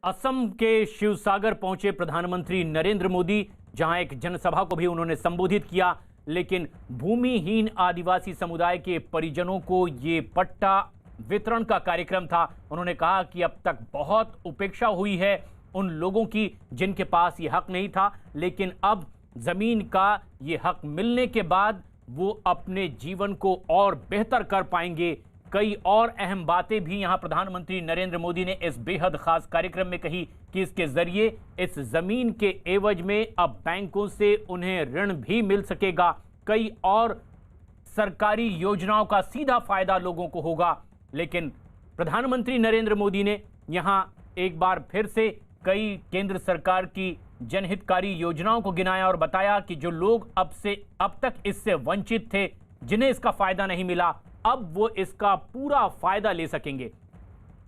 असम के शिवसागर पहुंचे प्रधानमंत्री नरेंद्र मोदी, जहां एक जनसभा को भी उन्होंने संबोधित किया। लेकिन भूमिहीन आदिवासी समुदाय के परिजनों को ये पट्टा वितरण का कार्यक्रम था। उन्होंने कहा कि अब तक बहुत उपेक्षा हुई है उन लोगों की जिनके पास ये हक नहीं था, लेकिन अब जमीन का ये हक मिलने के बाद वो अपने जीवन को और बेहतर कर पाएंगे। कई और अहम बातें भी यहां प्रधानमंत्री नरेंद्र मोदी ने इस बेहद खास कार्यक्रम में कही कि इसके जरिए इस जमीन के एवज में अब बैंकों से उन्हें ऋण भी मिल सकेगा। कई और सरकारी योजनाओं का सीधा फायदा लोगों को होगा। लेकिन प्रधानमंत्री नरेंद्र मोदी ने यहां एक बार फिर से कई केंद्र सरकार की जनहितकारी योजनाओं को गिनाया और बताया कि जो लोग अब तक इससे वंचित थे, जिन्हें इसका फायदा नहीं मिला, अब वो इसका पूरा फायदा ले सकेंगे।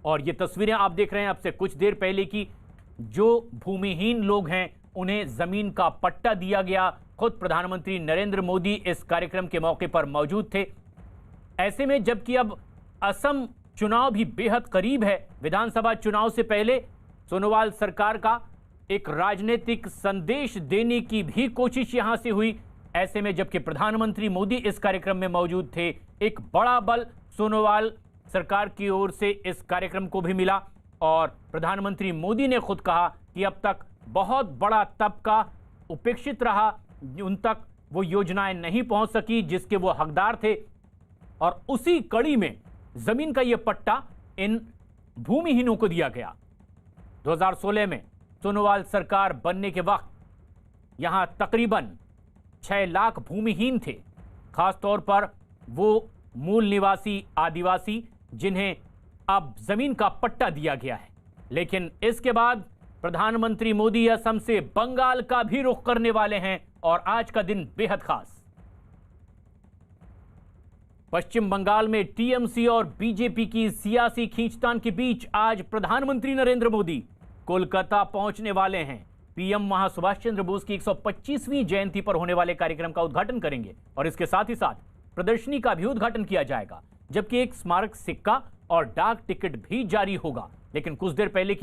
और ये तस्वीरें आप देख रहे हैं अब से कुछ देर पहले की। जो भूमिहीन लोग हैं उन्हें जमीन का पट्टा दिया गया। खुद प्रधानमंत्री नरेंद्र मोदी इस कार्यक्रम के मौके पर मौजूद थे। ऐसे में जबकि अब असम चुनाव भी बेहद करीब है, विधानसभा चुनाव से पहले सोनोवाल सरकार का एक राजनीतिक संदेश देने की भी कोशिश यहां से हुई। ऐसे में जबकि प्रधानमंत्री मोदी इस कार्यक्रम में मौजूद थे, एक बड़ा बल सोनोवाल सरकार की ओर से इस कार्यक्रम को भी मिला। और प्रधानमंत्री मोदी ने खुद कहा कि अब तक बहुत बड़ा तबका उपेक्षित रहा, उन तक वो योजनाएं नहीं पहुंच सकी जिसके वो हकदार थे। और उसी कड़ी में जमीन का ये पट्टा इन भूमिहीनों को दिया गया। 2016 में सोनोवाल सरकार बनने के वक्त यहां तकरीबन 6 लाख भूमिहीन थे, खासतौर पर वो मूल निवासी आदिवासी जिन्हें अब जमीन का पट्टा दिया गया है। लेकिन इसके बाद प्रधानमंत्री मोदी असम से बंगाल का भी रुख करने वाले हैं और आज का दिन बेहद खास। पश्चिम बंगाल में टीएमसी और बीजेपी की सियासी खींचतान के बीच आज प्रधानमंत्री नरेंद्र मोदी कोलकाता पहुंचने वाले हैं। पीएम वहां सुभाष चंद्र बोस की 125वीं जयंती पर होने वाले कार्यक्रम का उद्घाटन करेंगे और इसके साथ ही साथ प्रदर्शनी का भी उद्घाटन किया जाएगा, जबकि एक स्मारक सिक्का और डाक टिकट भी जारी होगा। लेकिन कुछ देर पहले की